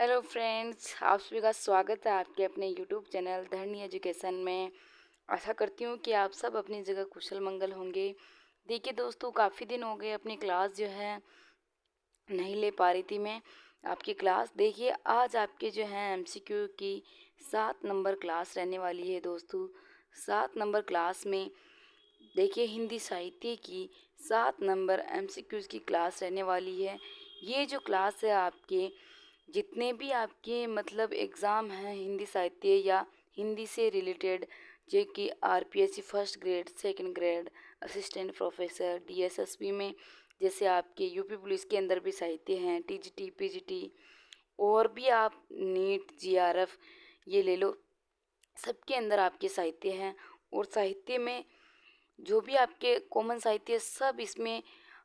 Hello friends, आप सभी का स्वागत है आपके अपने यूट्यूब चैनल धरनी एजुकेशन में। आशा करती हूँ कि आप सब अपनी जगह कुशल मंगल होंगे। देखिए दोस्तों, काफ़ी दिन हो गए अपनी क्लास जो है नहीं ले पा रही थी मैं आपकी क्लास। देखिए आज आपके जो है एमसीक्यू की 7 नंबर क्लास रहने वाली है दोस्तों। 7 नंबर क्लास में देखिए हिंदी साहित्य की 7 नंबर एमसीक्यूज़ की क्लास रहने वाली है। ये जो क्लास है आपके जितने भी आपके मतलब एग्ज़ाम हैं हिंदी साहित्य या हिंदी से रिलेटेड, जो कि RPSC first grade second grade assistant professor DSSP में, जैसे आपके यूपी पुलिस के अंदर भी साहित्य हैं, टीजीटी पीजीटी, और भी आप नीट जीआरएफ ये ले लो, सबके अंदर आपके साहित्य हैं। और साहित्य में जो भी आपके कॉमन साहित्य सब इसमें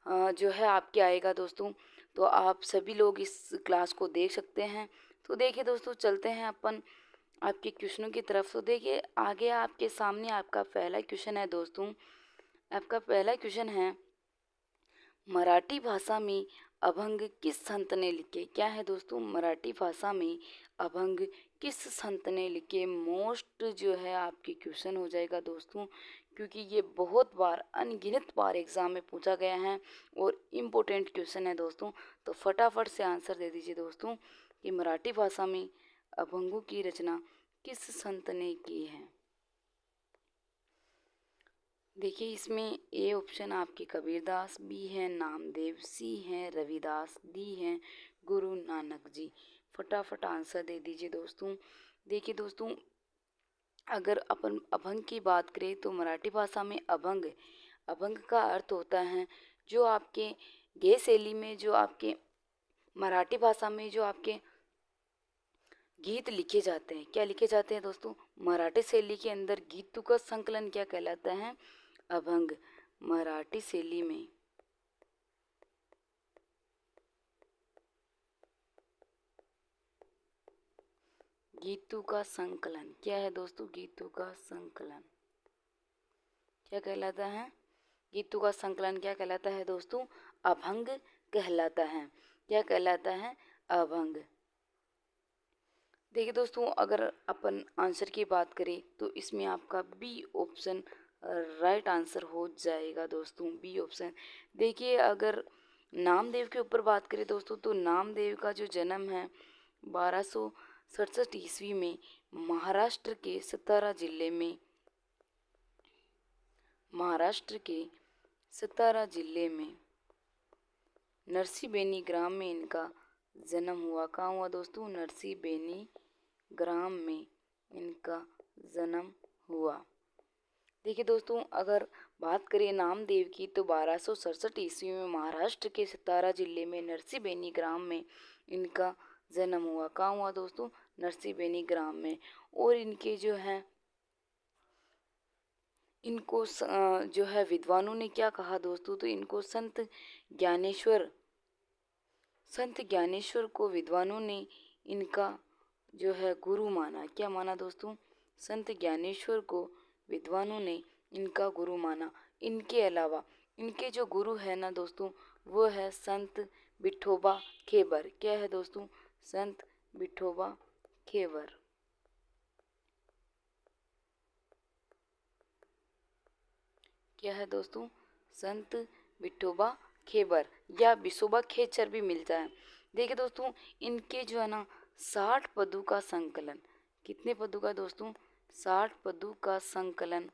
जो है आपके आएगा दोस्तों। तो आप सभी लोग इस क्लास को देख सकते हैं। तो देखिए दोस्तों, चलते हैं अपन आपके क्वेश्चनों की तरफ। तो देखिए आगे आपके सामने आपका पहला क्वेश्चन है दोस्तों। आपका पहला क्वेश्चन है, मराठी भाषा में अभंग किस संत ने लिखे? क्या है दोस्तों, मराठी भाषा में अभंग किस संत ने लिखे? मोस्ट जो है आपकी क्वेश्चन हो जाएगा दोस्तों, क्योंकि ये बहुत बार अनगिनत बार एग्जाम में पूछा गया है और इम्पोर्टेंट क्वेश्चन है दोस्तों। तो फटाफट से आंसर दे दीजिए दोस्तों कि मराठी भाषा में अभंगों की रचना किस संत ने की है। देखिए इसमें ए ऑप्शन आपके कबीरदास, बी है नामदेव, सी है रविदास, डी है गुरु नानक जी। फटाफट आंसर दे दीजिए दोस्तों। देखिए दोस्तों, अगर अपन अभंग की बात करें तो मराठी भाषा में अभंग अभंग का अर्थ होता है जो आपके गे शैली में, जो आपके मराठी भाषा में जो आपके गीत लिखे जाते हैं। क्या लिखे जाते हैं दोस्तों? मराठी शैली के अंदर गीतों का संकलन क्या कहलाता है? अभंग। मराठी शैली में गीतों का संकलन क्या है दोस्तों? गीतों का संकलन क्या कहलाता है? गीतों का संकलन क्या कहलाता है दोस्तों? अभंग कहलाता है। क्या कहलाता है? अभंग। देखिए दोस्तों, अगर अपन आंसर की बात करें तो इसमें आपका बी ऑप्शन राइट आंसर हो जाएगा दोस्तों, बी ऑप्शन। देखिए अगर नामदेव के ऊपर बात करें दोस्तों, तो नामदेव का जो जन्म है 1267 ईस्वी में महाराष्ट्र के सतारा जिले में महाराष्ट्र के सतारा जिले में नरसी ग्राम में इनका जन्म हुआ। कहाँ हुआ दोस्तों? नरसी ग्राम में इनका जन्म हुआ। देखिए दोस्तों, अगर बात करें नामदेव की तो 1267 ईस्वी में महाराष्ट्र के सतारा जिले में नरसी ग्राम में इनका जन्म हुआ। कहाँ हुआ दोस्तों? नरसी ग्राम में। और इनके जो है इनको जो है विद्वानों ने क्या कहा दोस्तों? तो इनको संत ज्ञानेश्वर को विद्वानों ने इनका जो है गुरु माना। क्या माना दोस्तों? संत ज्ञानेश्वर को विद्वानों ने इनका गुरु माना। इनके अलावा इनके जो गुरु है ना दोस्तों, वो है संत विठोबा खेबर। क्या है दोस्तों? संत विठोबा खेबर। क्या है दोस्तों? संत विठोबा खेबर या विशोबा खेचर भी मिलता है। देखिए दोस्तों, इनके जो है ना 60 पदों का संकलन, कितने पदों का दोस्तों? 60 पदों का संकलन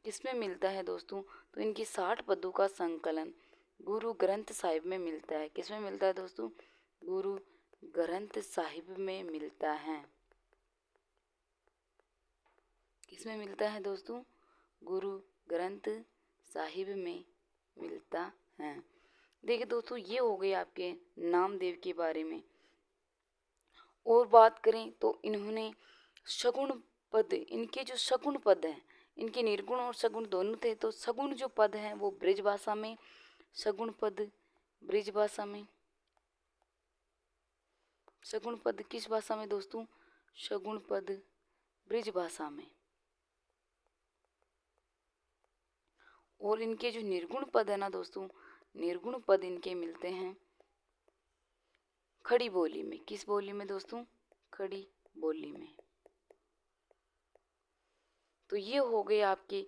किसमें मिलता है दोस्तों? तो इनकी 60 पदों का संकलन गुरु ग्रंथ साहिब में मिलता है। किसमें मिलता है दोस्तों? गुरु ग्रंथ साहिब में मिलता है। किसमें मिलता है दोस्तों? गुरु ग्रंथ साहिब में मिलता है। देखिए दोस्तों, ये हो गई आपके नामदेव के बारे में। और बात करें तो इन्होंने सगुण पद, इनके जो सगुण पद हैं, इनके निर्गुण और सगुण दोनों थे। तो सगुण जो पद हैं वो ब्रज भाषा में, सगुण पद ब्रज भाषा में। सगुण पद किस भाषा में दोस्तों? सगुण पद ब्रज भाषा में। और इनके जो निर्गुण पद है ना दोस्तों, निर्गुण पद इनके मिलते हैं खड़ी बोली में। किस बोली में दोस्तों? खड़ी बोली में। तो ये हो गए आपके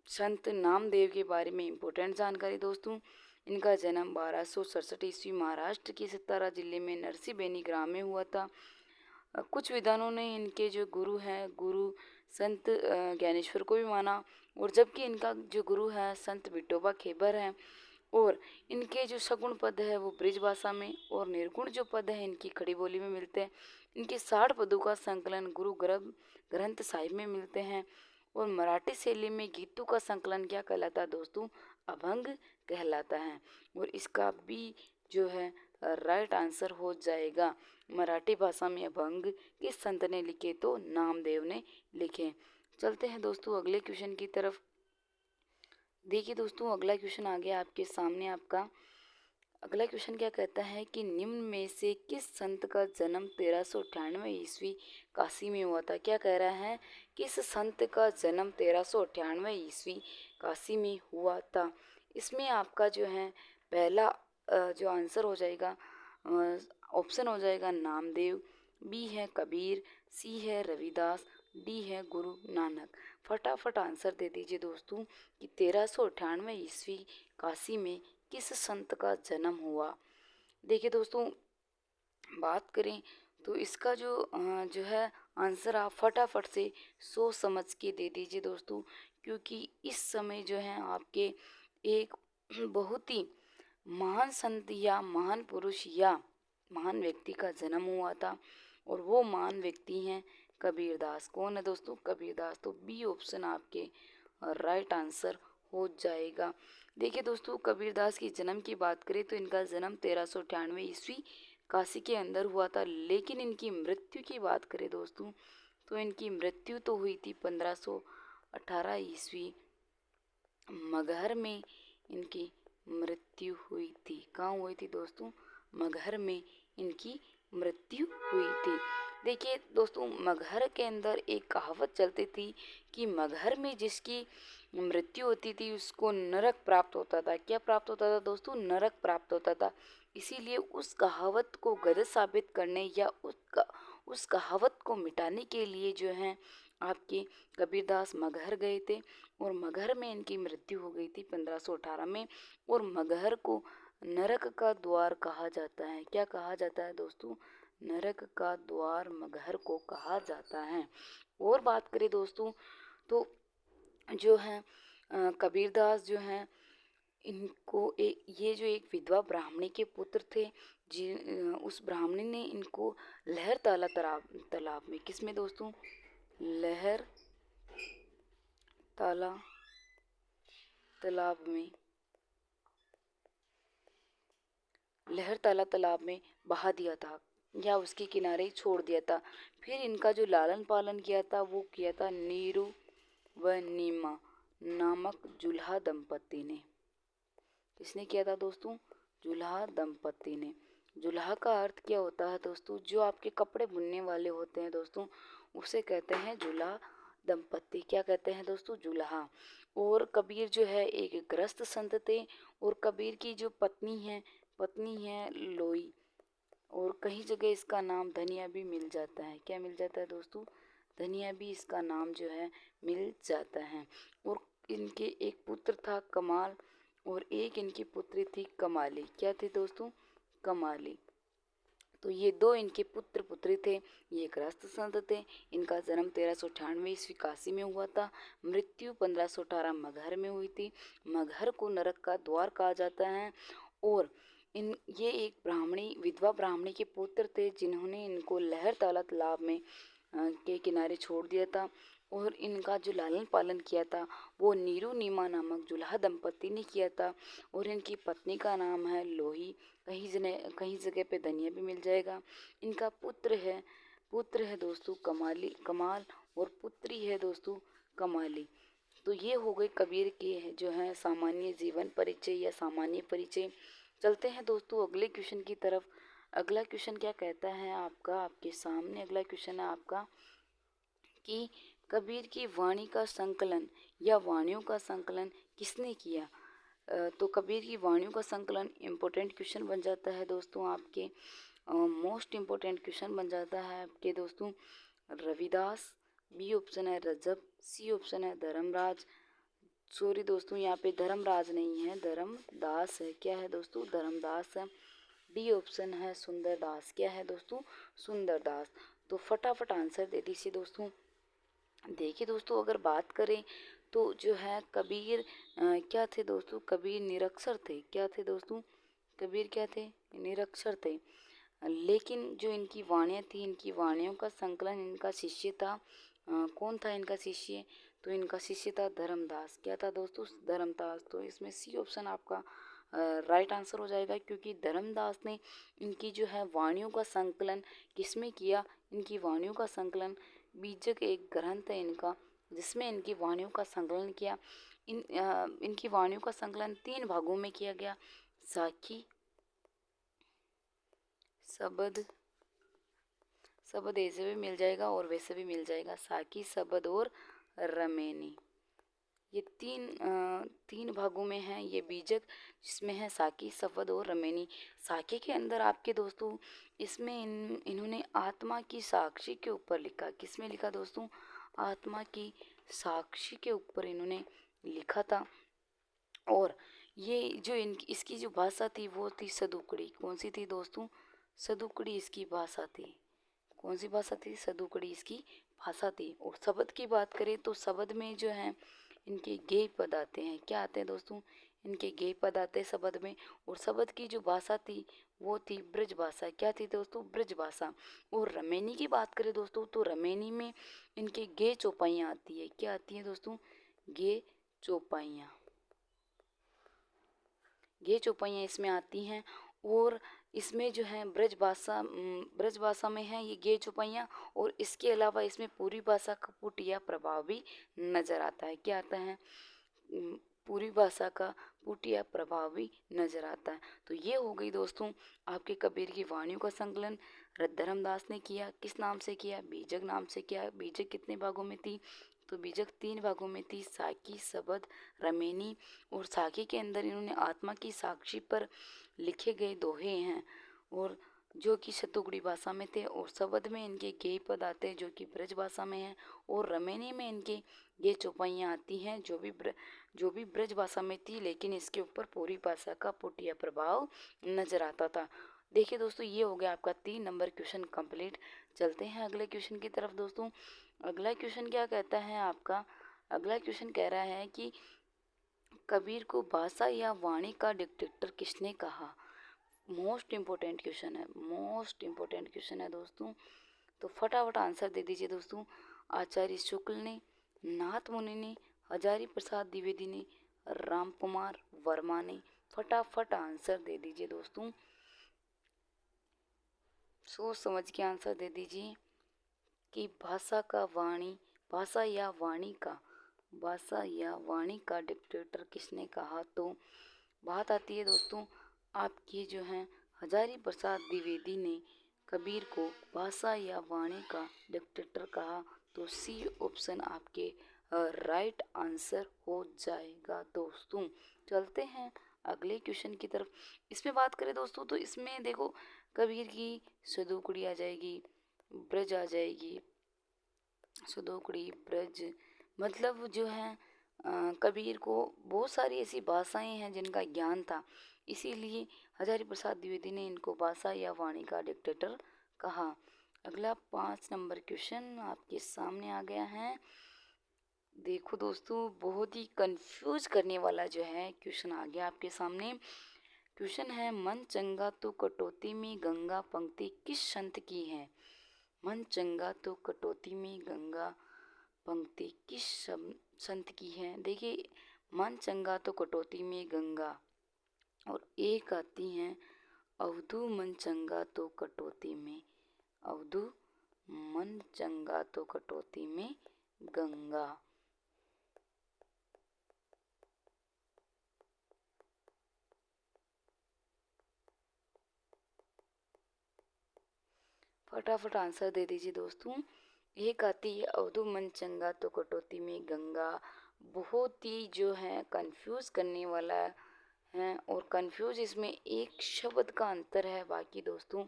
संत नामदेव के बारे में इम्पोर्टेंट जानकारी दोस्तों। इनका जन्म 1267 ईस्वी महाराष्ट्र के सतारा जिले में नरसीबेनी ग्राम में हुआ था। कुछ विद्वानों ने इनके जो गुरु हैं, गुरु संत ज्ञानेश्वर को भी माना, और जबकि इनका जो गुरु है संत विठोबा खेबर हैं। और इनके जो सगुण पद है वो ब्रिज भाषा में, और निर्गुण जो पद है इनकी खड़ी बोली में मिलते हैं। इनके 60 पदों का संकलन गुरु ग्रंथ साहिब में मिलते हैं। और मराठी शैली में गीतों का संकलन क्या कहलाता है दोस्तों? अभंग कहलाता है। और इसका भी जो है राइट आंसर हो जाएगा। मराठी भाषा में अभंग किस संत ने लिखे? तो नामदेव ने लिखे। चलते हैं दोस्तों अगले क्वेश्चन की तरफ। देखिए दोस्तों, अगला क्वेश्चन आ गया आपके सामने। आपका अगला क्वेश्चन क्या कहता है कि निम्न में से किस संत का जन्म 1398 ईस्वी काशी में हुआ था? क्या कह रहा है? किस संत का जन्म 1398 ईस्वी काशी में हुआ था? इसमें आपका जो है पहला जो आंसर हो जाएगा, ऑप्शन हो जाएगा नामदेव, बी है कबीर, सी है रविदास, डी है गुरु नानक। फटाफट आंसर दे दीजिए दोस्तों कि 1398 ईस्वी काशी में किस संत का जन्म हुआ। देखिए दोस्तों, बात करें तो इसका जो है आंसर आप फटाफट से सोच समझ के दे दीजिए दोस्तों, क्योंकि इस समय जो है आपके एक बहुत ही महान संत या महान पुरुष या महान व्यक्ति का जन्म हुआ था, और वो महान व्यक्ति हैं कबीरदास। कौन है दोस्तों? कबीरदास। तो बी ऑप्शन आपके राइट आंसर हो जाएगा। देखिए दोस्तों, कबीरदास की जन्म की बात करें तो इनका जन्म 1398 ईस्वी काशी के अंदर हुआ था। लेकिन इनकी मृत्यु की बात करें दोस्तों तो इनकी मृत्यु तो हुई थी 1518 ईस्वी मगहर में। इनकी मृत्यु हुई थी। कहाँ हुई थी दोस्तों? मगहर में इनकी मृत्यु हुई थी। देखिए दोस्तों, मगहर के अंदर एक कहावत चलती थी कि मगहर में जिसकी मृत्यु होती थी उसको नरक प्राप्त होता था। क्या प्राप्त होता था दोस्तों? नरक प्राप्त होता था। इसीलिए उस कहावत को गलत साबित करने या उस कहावत को मिटाने के लिए जो है आपके कबीरदास मगहर गए थे, और मगहर में इनकी मृत्यु हो गई थी 1518 में। और मगहर को नरक का द्वार कहा जाता है। क्या कहा जाता है दोस्तों? नरक का द्वार मगहर को कहा जाता है। और बात करें दोस्तों तो जो है कबीरदास जो हैं इनको ये जो एक विधवा ब्राह्मणी के पुत्र थे, उस ब्राह्मणी ने इनको लहर ताला तालाब में, किसमें दोस्तों? लहर ताला तालाब में, लहर ताला तालाब में बहा दिया था या उसके किनारे छोड़ दिया था। फिर इनका जो लालन पालन किया था वो किया था नीरू व नीमा नामक जुल्हा दंपति ने। किसने किया था दोस्तों? जुल्हा दंपति ने। जुल्हा का अर्थ क्या होता है दोस्तों? जो आपके कपड़े बुनने वाले होते हैं दोस्तों, उसे कहते हैं जुल्हा दंपति। क्या कहते हैं दोस्तों? जुल्हा। और कबीर जो है एक गृहस्थ संत थे, और कबीर की जो पत्नी है लोई, और कहीं जगह इसका नाम धनिया भी मिल जाता है। क्या मिल जाता है दोस्तों? धनिया भी इसका नाम जो है मिल जाता है। और इनके एक पुत्र था कमाल, और एक इनकी पुत्री थी कमाली। क्या थी दोस्तों? कमाली। तो ये दो इनके पुत्र पुत्री थे। ये गृहस्थ संत थे। इनका जन्म 1398 ईस्वी काशी में हुआ था। मृत्यु 1518 मगहर में हुई थी। मगहर को नरक का द्वार कहा जाता है। और ये एक विधवा ब्राह्मणी के पुत्र थे जिन्होंने इनको लहर ताला तालाब में के किनारे छोड़ दिया था। और इनका जो लालन पालन किया था वो नीरू नीमा नामक जुल्हा दंपति ने किया था। और इनकी पत्नी का नाम है लोही। कहीं जगह पे धनिया भी मिल जाएगा। इनका पुत्र है दोस्तों कमाल, और पुत्री है दोस्तों कमाली। तो ये हो गए कबीर के जो है सामान्य जीवन परिचय या सामान्य परिचय। चलते हैं दोस्तों अगले क्वेश्चन की तरफ। अगला क्वेश्चन क्या कहता है आपका? आपके सामने अगला क्वेश्चन है आपका कि कबीर की वाणी का संकलन या वाणियों का संकलन किसने किया? तो कबीर की वाणियों का संकलन इम्पोर्टेंट क्वेश्चन बन जाता है दोस्तों आपके, मोस्ट इम्पोर्टेंट क्वेश्चन बन जाता है आपके दोस्तों। रविदास, बी ऑप्शन है रजब, सी ऑप्शन है धर्मराज। सॉरी दोस्तों, यहाँ पे धर्मराज नहीं है, धर्मदास है। क्या है दोस्तों? धर्मदास है। डी ऑप्शन है सुंदरदास। क्या है दोस्तों? सुंदरदास। तो फटाफट आंसर दे दीजिए दोस्तों। देखिए दोस्तों, अगर बात करें तो जो है कबीर क्या थे दोस्तों? कबीर निरक्षर थे। क्या थे दोस्तों? कबीर क्या थे? निरक्षर थे। लेकिन जो इनकी वाणियाँ थी, इनकी वाणियों का संकलन इनका शिष्य था। कौन था इनका शिष्य? तो इनका शिष्य था धर्मदास। क्या था दोस्तों? धर्मदास। तो इसमें सी ऑप्शन आपका राइट आंसर हो जाएगा, क्योंकि धर्मदास ने इनकी जो है वाणियों का संकलन किसमें किया? इनकी वाणियों का संकलन, बीजक एक ग्रंथ है इनका, जिसमें इनकी वाणियों का संकलन किया। इनकी वाणियों का संकलन 3 भागों में किया गया। साखी, शबद, शबद ऐसे भी मिल जाएगा और वैसे भी मिल जाएगा। साकी, शबद और रमेनी, ये तीन भागों में है ये बीजक, जिसमें है साकी, शबद और रमेनी। साकी के अंदर आपके दोस्तों इसमें इन्होंने आत्मा की साक्षी के ऊपर लिखा। किसमें लिखा दोस्तों? आत्मा की साक्षी के ऊपर इन्होंने लिखा था। और ये जो इनकी इसकी जो भाषा थी वो थी सदुकड़ी। कौन सी थी दोस्तों? सदुकड़ी इसकी भाषा थी। कौन सी भाषा थी? सदुकड़ी इसकी भाषा थी। और शब्द की बात करें तो शब्द में जो है इनके गेय पद आते हैं। क्या आते हैं दोस्तों? इनके गेय पद आते हैं शब्द में। और शब्द की जो भाषा थी वो थी ब्रज भाषा। क्या थी दोस्तों? ब्रज भाषा। और रमेनी की बात करें दोस्तों तो रमेनी में इनके गेय चौपाइयाँ आती है। क्या आती हैं दोस्तों? गेय चौपाइयाँ। ये चौपाइयाँ इसमें आती हैं। और इसमें जो है ब्रज भाषा में है ये गे चौपाइयाँ। और इसके अलावा इसमें पूरी भाषा का पुटिया प्रभाव भी नज़र आता है। क्या आता है? पूरी भाषा का पुटिया प्रभाव भी नज़र आता है। तो ये हो गई दोस्तों आपके कबीर की वाणियों का संकलन। धर्मदास ने किया। किस नाम से किया? बीजक नाम से किया। बीजक कितने भागों में थी? तो बीजक 3 भागों में थी, साकी, शबद, रमेनी। और साकी के अंदर इन्होंने आत्मा की साक्षी पर लिखे गए दोहे हैं, और जो कि शतुगड़ी भाषा में थे। और शबद में इनके गेय पद आते हैं जो कि ब्रज भाषा में है। और रमेनी में इनके ये चौपाइयाँ आती हैं जो भी ब्रज भाषा में थी, लेकिन इसके ऊपर पूरी भाषा का पुटिया प्रभाव नजर आता था। देखिए दोस्तों, ये हो गया आपका 3 नंबर क्वेश्चन कंप्लीट। चलते हैं अगले क्वेश्चन की तरफ दोस्तों। अगला क्वेश्चन क्या कहता है आपका? अगला क्वेश्चन कह रहा है कि कबीर को भाषा या वाणी का डिक्टेटर किसने कहा? मोस्ट इम्पोर्टेंट क्वेश्चन है, मोस्ट इम्पोर्टेंट क्वेश्चन है दोस्तों। तो फटाफट आंसर दे दीजिए दोस्तों। आचार्य शुक्ल ने, नाथ मुनि ने, हजारी प्रसाद द्विवेदी ने, राम कुमार वर्मा ने। फटाफट आंसर दे दीजिए दोस्तों, सोच समझ के आंसर दे दीजिए कि भाषा या वाणी का डिक्टेटर किसने कहा? तो बात आती है दोस्तों आपकी जो है हजारी प्रसाद द्विवेदी ने कबीर को भाषा या वाणी का डिक्टेटर कहा। तो सी ऑप्शन आपके राइट आंसर हो जाएगा दोस्तों। चलते हैं अगले क्वेश्चन की तरफ। इसमें बात करें दोस्तों तो इसमें देखो कबीर की सदुकड़ी आ जाएगी, ब्रज आ जाएगी। सदोकड़ी, ब्रज, मतलब जो है कबीर को बहुत सारी ऐसी भाषाएं हैं जिनका ज्ञान था, इसीलिए हजारी प्रसाद द्विवेदी ने इनको भाषा या वाणी का डिक्टेटर कहा। अगला 5 नंबर क्वेश्चन आपके सामने आ गया है। देखो दोस्तों, बहुत ही कंफ्यूज करने वाला जो है क्वेश्चन आ गया आपके सामने। क्वेश्चन है, मन चंगा तो कटौती में गंगा पंक्ति किस संत की है? मन चंगा तो कटौती में गंगा पंक्ति किस संत की है? देखिए, मन चंगा तो कटौती में गंगा, और एक आती हैं अवधू मन चंगा तो कटौती में, अवधू मन चंगा तो कटौती में गंगा। फटाफट आंसर दे दीजिए दोस्तों। एक आती है अवधू मन चंगा तो कटौती में गंगा। बहुत ही जो है कंफ्यूज करने वाला हैं और कंफ्यूज इसमें एक शब्द का अंतर है। बाकी दोस्तों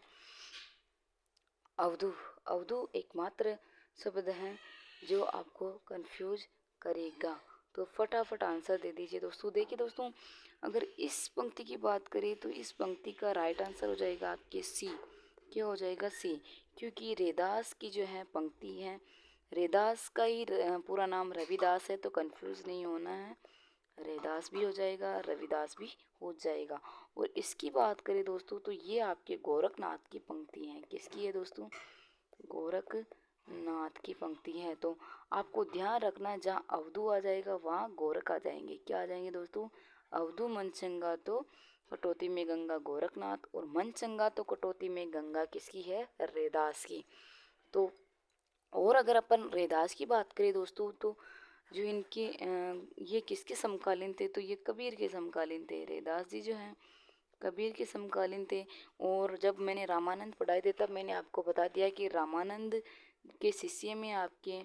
अवधू अवधू एकमात्र शब्द है जो आपको कंफ्यूज करेगा। तो फटाफट आंसर दे दीजिए दोस्तों। देखिए दोस्तों, अगर इस पंक्ति की बात करें तो इस पंक्ति का राइट आंसर हो जाएगा आपके सी। क्या हो जाएगा? सी। क्योंकि रैदास की जो है पंक्ति है, रैदास का ही पूरा नाम रविदास है, तो कंफ्यूज नहीं होना है। रैदास भी हो जाएगा, रविदास भी हो जाएगा। और इसकी बात करें दोस्तों तो ये आपके गोरखनाथ की पंक्ति है। किसकी है दोस्तों? गोरखनाथ की पंक्ति है। तो आपको ध्यान रखना है, जहाँ अवधू आ जाएगा वहाँ गोरख आ जाएंगे। क्या आ जाएंगे दोस्तों? अवधू मन चंगा तो कटौती में गंगा गोरखनाथ, और मन चंगा तो कटौती में गंगा किसकी है? रैदास की। तो और अगर अपन रैदास की बात करें दोस्तों तो जो इनके ये किसके समकालीन थे? तो ये कबीर के समकालीन थे। रैदास जी जो हैं कबीर के समकालीन थे। और जब मैंने रामानंद पढ़ाए थे तब मैंने आपको बता दिया कि रामानंद के शिष्य में आपके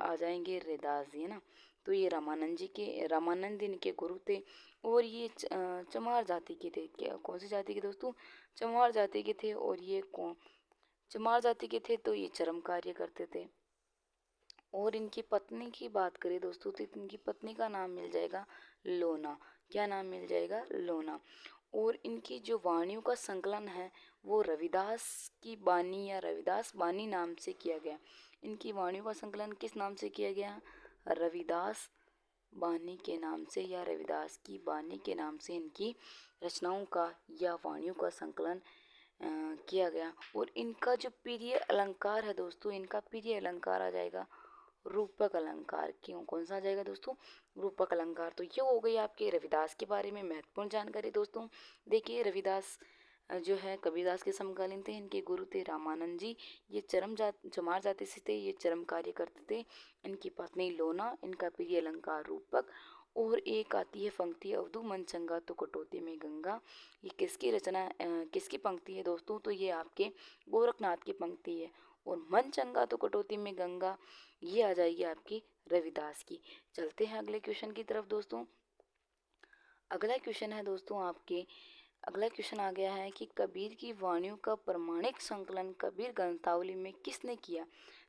आ जाएंगे रैदास जी, है ना। तो ये रामानंद इनके गुरु थे। और ये चमार जाति के थे। क्या कौन सी जाति के दोस्तों? चमार जाति के थे। और ये कौन चमार जाति के थे, तो ये चरम कार्य करते थे। और इनकी पत्नी की बात करें दोस्तों तो इनकी पत्नी का नाम मिल जाएगा लोना। क्या नाम मिल जाएगा? लोना। और इनकी जो वाणियों का संकलन है वो रविदास की बानी या रविदास बानी नाम से किया गया। इनकी वाणियों का संकलन किस नाम से किया गया? रविदास बानी के नाम से या रविदास की बानी के नाम से इनकी रचनाओं का या वाणियों का संकलन किया गया। और इनका जो प्रिय अलंकार है दोस्तों, इनका प्रिय अलंकार आ जाएगा रूपक अलंकार। क्यों? कौन सा आ जाएगा दोस्तों? रूपक अलंकार। तो ये हो गई आपके रविदास के बारे में महत्वपूर्ण जानकारी दोस्तों। देखिए रविदास जो है कबीरदास के समकालीन थे। इनके गुरु थे रामानंद जी। ये चमार जाति से थे। ये चरम कार्य करते थे। इनकी पत्नी लोना, इनका प्रिय अलंकार रूपक। और एक आती है पंक्ति अवधू मन चंगा तो कटौती में गंगा। ये किसकी रचना किसकी पंक्ति है दोस्तों? तो ये आपके गोरखनाथ की पंक्ति है। और मन चंगा तो कटौती में गंगा ये आ जाएगी आपकी रविदास की। चलते हैं अगले क्वेश्चन की तरफ दोस्तों। अगला क्वेश्चन है दोस्तों आपके अगला क्वेश्चन आ गया है कि कबीर की वाणियों का प्रमाणिक संकलन कबीर ग्रंथावली में किसने किया?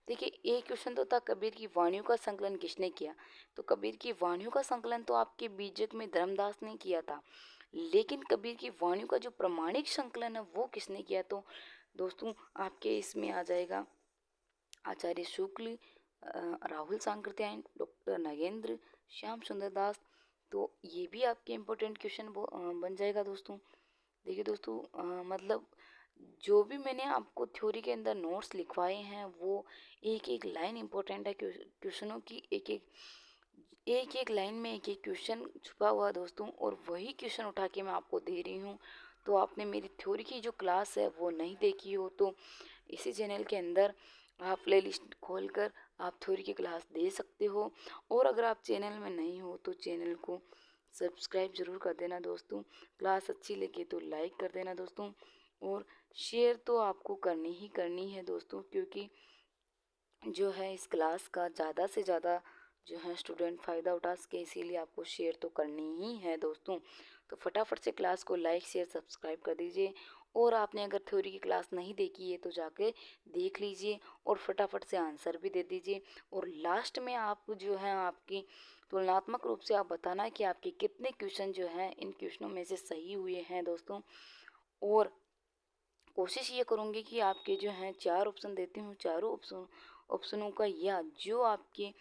देखिए एक क्वेश्चन तो था कबीर की वाणियों का संकलन किसने किया। तो कबीर की वाणियों का संकलन तो आपके बीजक में धर्मदास ने किया था। लेकिन कबीर की वाणियों का जो प्रमाणिक संकलन है वो किसने किया? तो दोस्तों आपके इसमें आ जाएगा आचार्य शुक्ल, राहुल सांकृत्यायन, डॉक्टर नगेंद्र, श्याम सुंदर दास। तो ये भी आपके इम्पोर्टेंट क्वेश्चन बन जाएगा दोस्तों। देखिए दोस्तों मतलब जो भी मैंने आपको थ्योरी के अंदर नोट्स लिखवाए हैं वो एक एक लाइन इम्पोर्टेंट है। क्वेश्चनों की एक एक लाइन में एक एक क्वेश्चन छुपा हुआ है दोस्तों, और वही क्वेश्चन उठा के मैं आपको दे रही हूँ। तो आपने मेरी थ्योरी की जो क्लास है वो नहीं देखी हो तो इसी चैनल के अंदर आप प्ले लिस्ट खोल कर आप थ्योरी की क्लास दे सकते हो। और अगर आप चैनल में नहीं हो तो चैनल को सब्सक्राइब ज़रूर कर देना दोस्तों। क्लास अच्छी लगे तो लाइक कर देना दोस्तों। और शेयर तो आपको करनी ही करनी है दोस्तों, क्योंकि जो है इस क्लास का ज़्यादा से ज़्यादा जो है स्टूडेंट फ़ायदा उठा सके, इसीलिए आपको शेयर तो करनी ही है दोस्तों। तो फटाफट से क्लास को लाइक शेयर सब्सक्राइब कर दीजिए। और आपने अगर थ्योरी की क्लास नहीं देखी है तो जाके देख लीजिए और फटाफट से आंसर भी दे दीजिए। और लास्ट में आप जो है आपकी तुलनात्मक रूप से आप बताना कि आपके कितने क्वेश्चन जो हैं इन क्वेश्चनों में से सही हुए हैं दोस्तों। और कोशिश ये करूँगी कि आपके जो हैं 4 ऑप्शन देती हूँ, चारों ऑप्शनों का या जो आपके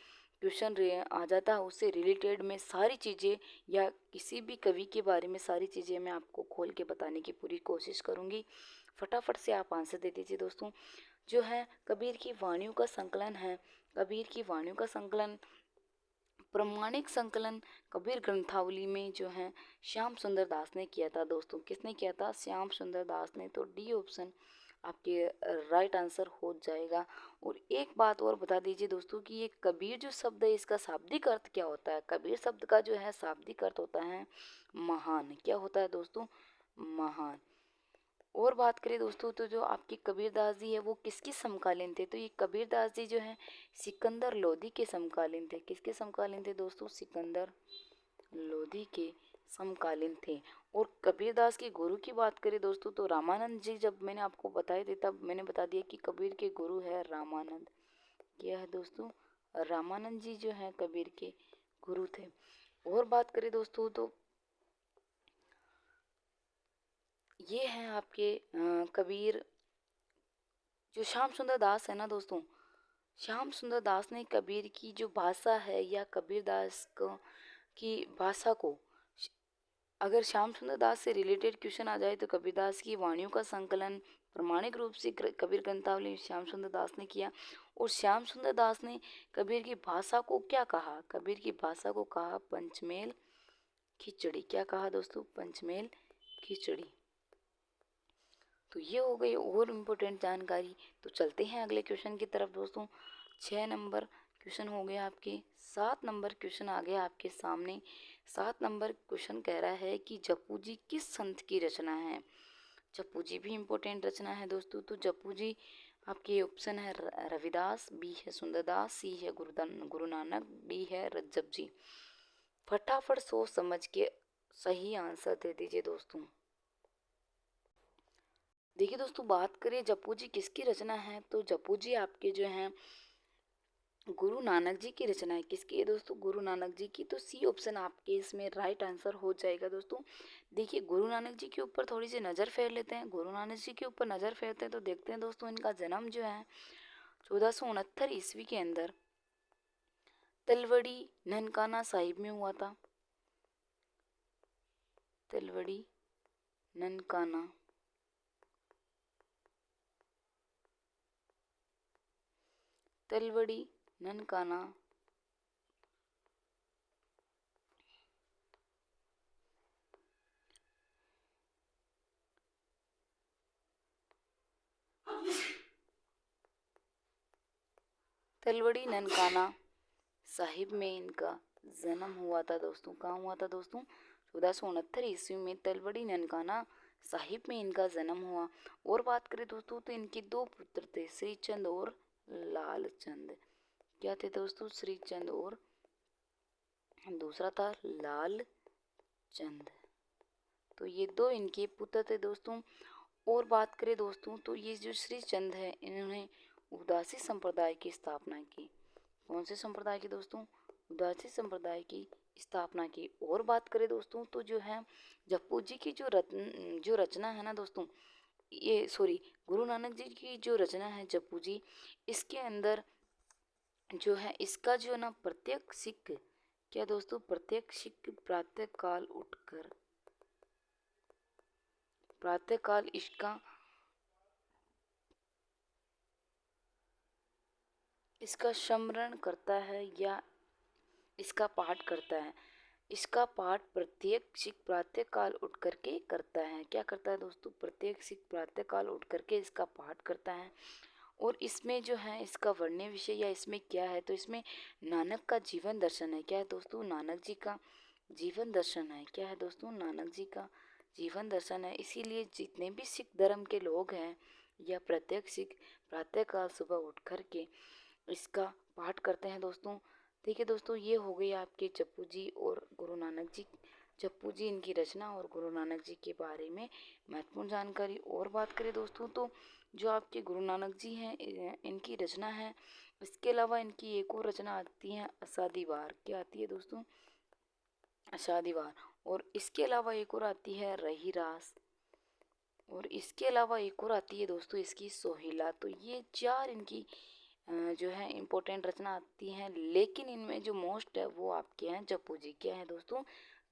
क्वेश्चन आ जाता है उससे रिलेटेड में सारी चीज़ें या किसी भी कवि के बारे में सारी चीज़ें मैं आपको खोल के बताने की पूरी कोशिश करूँगी। फटाफट से आप आंसर दे दीजिए दोस्तों। जो है कबीर की वाणियों का संकलन है, कबीर की वाणियों का संकलन प्रमाणिक संकलन कबीर ग्रंथावली में जो है श्याम सुंदर दास ने किया था दोस्तों। किसने किया था? श्याम सुंदर दास ने। तो डी ऑप्शन आपके राइट आंसर हो जाएगा। और एक बात और बता दीजिए दोस्तों कि ये कबीर जो शब्द है इसका शाब्दिक अर्थ क्या होता है? कबीर शब्द का जो है शाब्दिक अर्थ होता है महान। क्या होता है दोस्तों? महान। और बात करें दोस्तों तो जो आपके कबीरदास जी है वो किसके समकालीन थे? तो ये कबीरदास जी जो हैं सिकंदर लोधी के समकालीन थे। किसके समकालीन थे दोस्तों? सिकंदर लोधी के समकालीन थे। और कबीरदास के गुरु की बात करें दोस्तों तो रामानंद जी, जब मैंने आपको बताए थे तब मैंने बता दिया कि कबीर के गुरु है रामानंद। क्या है दोस्तों? रामानंद जी जो है कबीर के गुरु थे। और बात करें दोस्तों तो ये हैं आपके कबीर, जो श्याम सुंदर दास है ना दोस्तों, श्याम सुंदर दास ने कबीर की जो भाषा है या कबीरदास को की भाषा को, अगर श्याम सुंदर दास से रिलेटेड क्वेश्चन आ जाए तो कबीरदास की वाणियों का संकलन प्रमाणिक रूप से कबीर ग्रंथावली श्याम सुंदर दास ने किया। और श्याम सुंदर दास ने कबीर की भाषा को क्या कहा? कबीर की भाषा को कहा पंचमेल खिचड़ी। क्या कहा दोस्तों? पंचमेल खिचड़ी। तो ये हो गई और इम्पोर्टेंट जानकारी। तो चलते हैं अगले क्वेश्चन की तरफ दोस्तों। 6 नंबर क्वेश्चन हो गया आपके। 7 नंबर क्वेश्चन आ गया आपके सामने। 7 नंबर क्वेश्चन कह रहा है कि जप्पू जी किस संत की रचना है? जप्पू जी भी इम्पोर्टेंट रचना है दोस्तों। तो जप्पू जी आपके ऑप्शन है रविदास, बी है सुंदरदास, सी है गुरु नानक, डी है रज्जब जी। फटाफट सोच समझ के सही आंसर दे दीजिए दोस्तों। देखिए दोस्तों, बात करें जप्पू जी किसकी रचना है तो जप्पू जी आपके जो हैं गुरु नानक जी की रचना है। किसकी है दोस्तों? गुरु नानक जी की। तो सी ऑप्शन आपके इसमें राइट आंसर हो जाएगा दोस्तों। देखिए गुरु नानक जी के ऊपर थोड़ी सी नज़र फेर लेते हैं। गुरु नानक जी के ऊपर नज़र फेरते हैं तो देखते हैं दोस्तों, इनका जन्म जो है 1469 ईस्वी के अंदर तलवड़ी ननकाना साहिब में हुआ था। तलवड़ी ननकाना तलवड़ी ननकाना तलवड़ी ननकाना साहिब में इनका जन्म हुआ था दोस्तों। कहाँ हुआ था दोस्तों? 1469 ईस्वी में तलवड़ी ननकाना साहिब में इनका जन्म हुआ। और बात करें दोस्तों तो इनके 2 पुत्र थे, श्रीचंद और लालचंद। क्या थे दोस्तों? श्रीचंद और दूसरा था लाल चंद। तो ये 2 इनके पुत्र थे दोस्तों। और बात करें दोस्तों तो ये जो श्रीचंद है इन्होंने उदासी संप्रदाय की स्थापना की। कौन से संप्रदाय की दोस्तों? उदासी संप्रदाय की स्थापना की। और बात करें दोस्तों तो जो है जप्पू जी की जो रचना है ना दोस्तों, ये सॉरी गुरु नानक जी की जो रचना है जप्पू जी, इसके अंदर जो है इसका जो है ना प्रत्येक सिख, क्या दोस्तों? प्रत्येक सिख प्रातः काल इसका स्मरण करता है या इसका पाठ करता है। इसका पाठ प्रत्येक सिख प्रातः काल उठ करके करता है। क्या करता है दोस्तों? प्रत्येक सिख प्रातः काल उठ करके इसका पाठ करता है। और इसमें जो है इसका वर्ण्य विषय या इसमें क्या है तो इसमें नानक का जीवन दर्शन है। क्या है दोस्तों? नानक जी का जीवन दर्शन है। क्या है दोस्तों? नानक जी का जीवन दर्शन है। इसीलिए जितने भी सिख धर्म के लोग हैं या प्रत्येक सिख प्रातःकाल सुबह उठ कर के इसका पाठ करते हैं दोस्तों। ठीक है दोस्तों, ये हो गई आपके जप्पू जी और गुरु नानक जी। जप्पू जी इनकी रचना और गुरु नानक जी के बारे में महत्वपूर्ण जानकारी। और बात करें दोस्तों तो जो आपके गुरु नानक जी हैं इनकी रचना है, इसके अलावा इनकी एक और रचना आती है असादीवार। क्या आती है दोस्तों? असादीवार। और इसके अलावा एक और आती है रही रास। और इसके अलावा एक और आती है दोस्तों इसकी सोहिला। तो ये 4 इनकी जो है इम्पोर्टेंट रचना आती हैं। लेकिन इनमें जो मोस्ट है वो आपके हैं जप्पू जी। क्या है दोस्तों?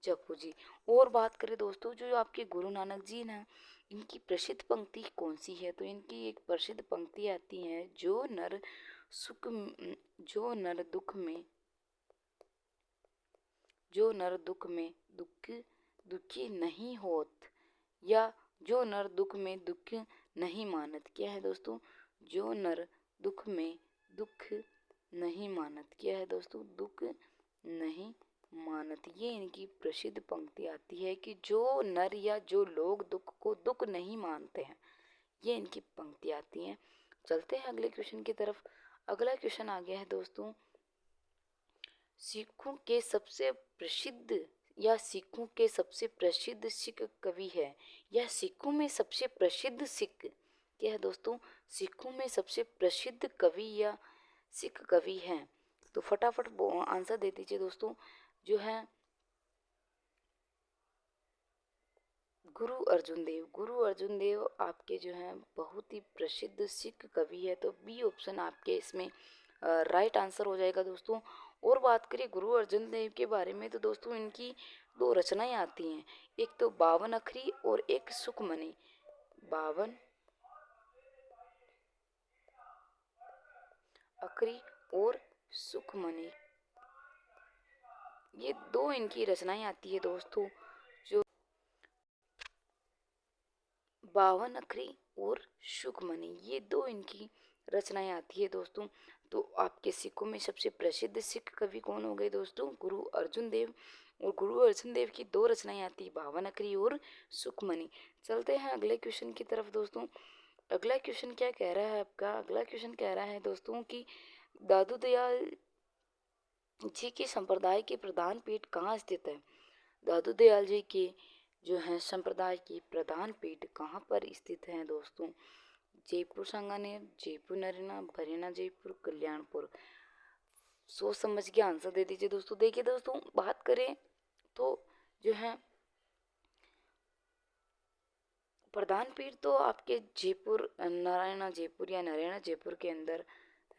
जप्पू जी। और बात करें दोस्तों जो आपके गुरु नानक जी ना, इनकी प्रसिद्ध पंक्ति कौन सी है तो इनकी एक प्रसिद्ध पंक्ति आती है, जो नर दुख में जो नर दुख में दुखी नहीं होत, या जो नर दुख में दुख नहीं मानत। क्या है दोस्तों? जो नर दुख में दुख नहीं मानत। क्या है दोस्तों? दुख नहीं मानत। ये इनकी प्रसिद्ध पंक्ति आती है कि जो नर या जो लोग दुख को दुख नहीं मानते हैं, ये इनकी पंक्ति आती हैं। चलते हैं अगले क्वेश्चन की तरफ। अगला क्वेश्चन आ गया है दोस्तों, सिखों के सबसे प्रसिद्ध यह सिखों के सबसे प्रसिद्ध सिख कवि है। यह सिखों में सबसे प्रसिद्ध सिख क्या है दोस्तों? सिखों में सबसे प्रसिद्ध कवि या सिख कवि हैं। तो फटाफट आंसर दे दीजिए दोस्तों। जो है गुरु अर्जुन देव आपके जो हैं बहुत ही प्रसिद्ध सिख कवि है। तो बी ऑप्शन आपके इसमें राइट आंसर हो जाएगा दोस्तों। और बात करें गुरु अर्जुन देव के बारे में तो दोस्तों इनकी दो रचनाएं आती हैं, एक तो 52 अखरी और एक सुखमणि। 52 अखरी और सुखमणि, ये दो इनकी रचनाएं आती है दोस्तों। जो 52 अखरी और सुखमणि, ये दो इनकी रचनाएं आती है दोस्तों। तो आपके सिखों में सबसे प्रसिद्ध सिख कवि कौन हो गए दोस्तों? गुरु अर्जुन देव। और गुरु अर्जुन देव की दो रचनाएं आती है, 52 अखरी और सुखमणि। चलते हैं अगले क्वेश्चन की तरफ दोस्तों। अगला क्वेश्चन क्या कह रहा है आपका? अगला क्वेश्चन कह रहा है दोस्तों कि दादू दयाल जी के संप्रदाय की प्रधान पीठ कहाँ स्थित है? दादू दयाल जी के जो है संप्रदाय की प्रधान पीठ कहाँ पर स्थित है दोस्तों? जयपुर सांगानेर, जयपुर नरेना, भरेना जयपुर, कल्याणपुर। सोच समझ के आंसर दे दीजिए दोस्तों। देखिए दोस्तों, बात करें तो जो है प्रधान पीठ तो आपके जयपुर नारायणा जयपुर या नारायणा जयपुर के अंदर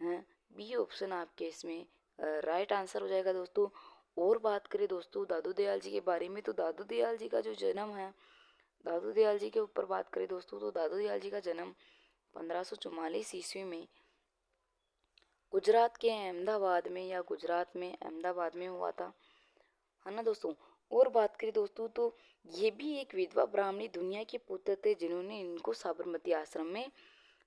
हैं। बी ऑप्शन आपके इसमें राइट आंसर हो जाएगा दोस्तों। और बात करें दोस्तों दादू दयाल जी के बारे में तो दादू दयाल जी का जो जन्म है, दादू दयाल जी के ऊपर बात करें दोस्तों तो दादू दयाल जी का जन्म 1544 ईस्वी में गुजरात के अहमदाबाद में या गुजरात में अहमदाबाद में हुआ था, है ना दोस्तों। और बात करें दोस्तों तो ये भी एक विधवा ब्राह्मणी दुनिया के पुत्र थे जिन्होंने इनको साबरमती आश्रम में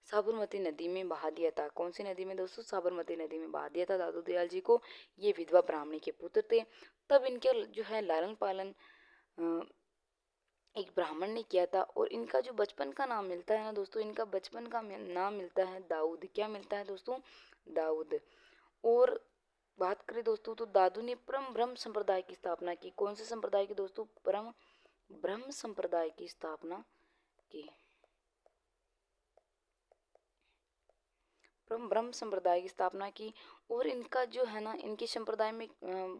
साबरमती नदी में बहा दिया था। कौन सी नदी में दोस्तों? साबरमती नदी में बहा दिया था दादू दयाल जी को। ये विधवा ब्राह्मणी के पुत्र थे। तब इनके जो है लालन पालन एक ब्राह्मण ने किया था। और इनका जो बचपन का नाम मिलता है ना दोस्तों, इनका बचपन का नाम मिलता है दाऊद। क्या मिलता है दोस्तों? दाऊद। और बात करें दोस्तों तो दादू ने परम ब्रह्म संप्रदाय की स्थापना की। कौन से संप्रदाय की दोस्तों? परम ब्रह्म संप्रदाय की स्थापना की। परम ब्रह्म संप्रदाय की स्थापना की। और इनका जो है ना, इनके संप्रदाय में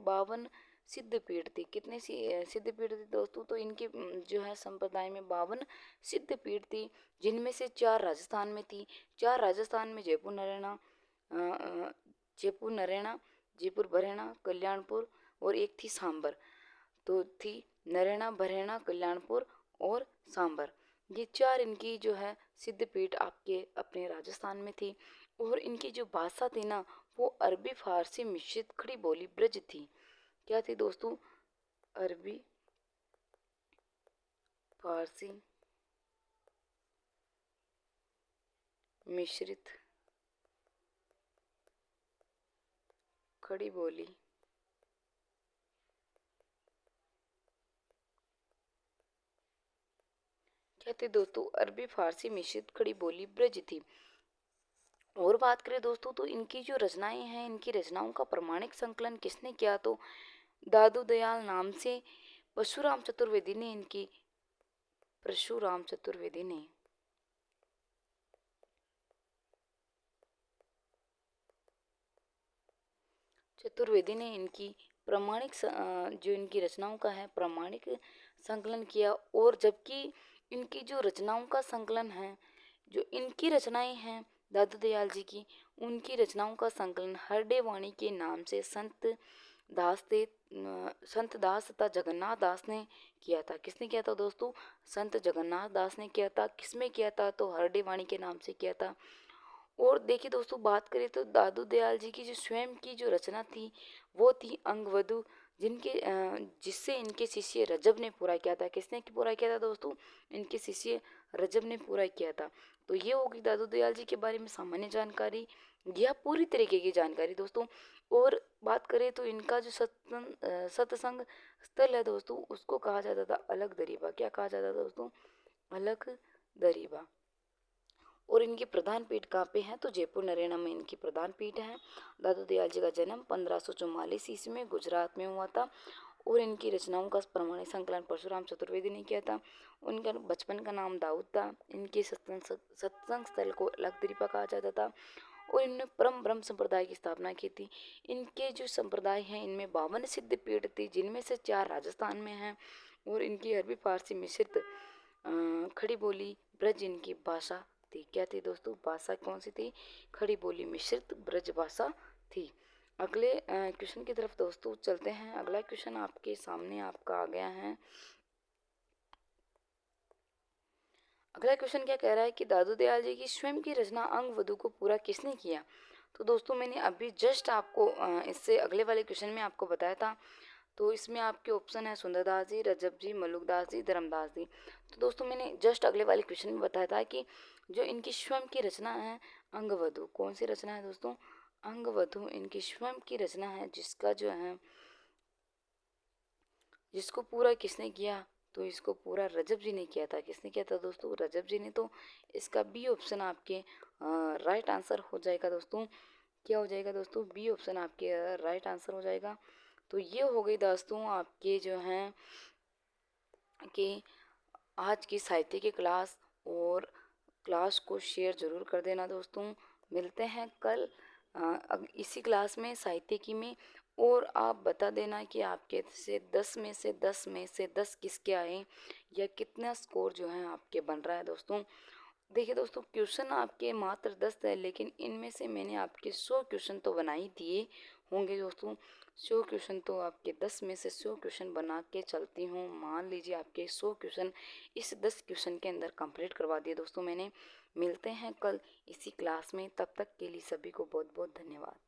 52 सिद्ध पीठ थी। कितने सिद्ध पीठ थी दोस्तों? तो इनके जो है संप्रदाय में 52 सिद्ध पीठ थी, जिनमें से 4 राजस्थान में थी। 4 राजस्थान में जयपुर नरेना, जयपुर नरेना, जयपुर बरेना, कल्याणपुर और एक थी सांबर। तो थी नरेना, बरेना, कल्याणपुर और सांबर। ये 4 इनकी जो है सिद्ध पीठ आपके अपने राजस्थान में थी। और इनकी जो भाषा थी ना, वो अरबी फारसी मिश्रित खड़ी बोली ब्रज थी। क्या थी दोस्तों? अरबी फारसी मिश्रित खड़ी बोली क्या थी दोस्तों? अरबी फारसी मिश्रित खड़ी बोली ब्रज थी। और बात करें दोस्तों तो इनकी जो रचनाएं हैं, इनकी रचनाओं का प्रमाणिक संकलन किसने किया? तो दादू दयाल नाम से परशुराम चतुर्वेदी ने इनकी परशुराम चतुर्वेदी ने चतुर्वेदी ने इनकी प्रमाणिक जो इनकी रचनाओं का है प्रमाणिक संकलन किया। और जबकि इनकी जो रचनाओं का संकलन है, जो इनकी रचनाएं हैं दादू दयाल जी की, उनकी रचनाओं का संकलन हरडे वाणी के नाम से संत दास तथा जगन्नाथ दास ने किया था। किसने किया था दोस्तों? संत जगन्नाथ दास ने किया था। किसमें किया था? तो हरडे वाणी के नाम से किया था। और देखिए दोस्तों, बात करें तो दादू दयाल जी की जो स्वयं की जो रचना थी, वो थी अंगवधु, जिससे इनके शिष्य रजब ने पूरा किया था। किसने पूरा किया था दोस्तों? इनके शिष्य रजब ने पूरा किया था। तो ये होगी दादू दयाल जी के बारे में सामान्य जानकारी, यह पूरी तरीके की जानकारी दोस्तों। और बात करें तो इनका जो सत्संग स्थल है दोस्तों, उसको कहा जाता था अलग दरीबा। क्या कहा जाता था दोस्तों? अलग दरीबा। और इनकी प्रधान पीठ कहाँ पे है? तो जयपुर नरेना में इनकी प्रधान पीठ है। दादू दयाल जी का जन्म 1544 ईस्वी में गुजरात में हुआ था। और इनकी रचनाओं का प्रमाणिक संकलन परशुराम चतुर्वेदी ने किया था। उनका बचपन का नाम दाऊद था। इनके सत्संग स्थल को लखदीपा कहा जाता था और इन्होंने परम ब्रह्म संप्रदाय की स्थापना की थी। इनके जो संप्रदाय हैं इनमें 52 सिद्ध पीठ थी, जिनमें से 4 राजस्थान में हैं और इनकी अरबी फारसी मिश्रित खड़ी बोली ब्रज इनकी भाषा थी। क्या थी दोस्तों? भाषा कौन सी थी? खड़ी बोली मिश्रित ब्रज भाषा थी। अगले क्वेश्चन की तरफ दोस्तों चलते हैं। अगला क्वेश्चन आपके सामने आपका आ गया है। अगला क्वेश्चन क्या कह रहा है कि दादू दयाल जी की स्वयं की रचना अंग वधु को पूरा किसने किया? तो दोस्तों मैंने अभी जस्ट आपको इससे अगले वाले क्वेश्चन में आपको बताया था। तो इसमें आपके ऑप्शन है सुंदरदास जी, रजब जी, मलुकदास जी, धर्मदास जी। तो दोस्तों मैंने जस्ट अगले वाले क्वेश्चन में बताया था कि जो इनकी स्वयं की रचना है अंगवधु, कौन सी रचना है दोस्तों? अंगवधु इनकी स्वयं की रचना है, जिसका जो है जिसको पूरा किसने किया? तो इसको पूरा रजब जी ने किया था। किसने किया था दोस्तों? रजब जी ने। तो इसका बी ऑप्शन आपके राइट आंसर हो जाएगा दोस्तों। क्या हो जाएगा दोस्तों? बी ऑप्शन आपके राइट आंसर हो जाएगा। तो ये हो गई दोस्तों आपके जो हैं कि आज की साहित्य की क्लास, और क्लास को शेयर ज़रूर कर देना दोस्तों। मिलते हैं कल इसी क्लास में साहित्य में, और आप बता देना कि आपके से 10 में से 10 में से 10 किसके आए या कितना स्कोर जो है आपके बन रहा है दोस्तों। देखिए दोस्तों क्वेश्चन आपके मात्र 10 है, लेकिन इनमें से मैंने आपके 100 क्वेश्चन तो बना ही दिए होंगे दोस्तों। 100 क्वेश्चन तो आपके 10 में से 100 क्वेश्चन बना के चलती हूँ। मान लीजिए आपके 100 क्वेश्चन इस 10 क्वेश्चन के अंदर कंप्लीट करवा दिए दोस्तों मैंने। मिलते हैं कल इसी क्लास में, तब तक के लिए सभी को बहुत बहुत धन्यवाद।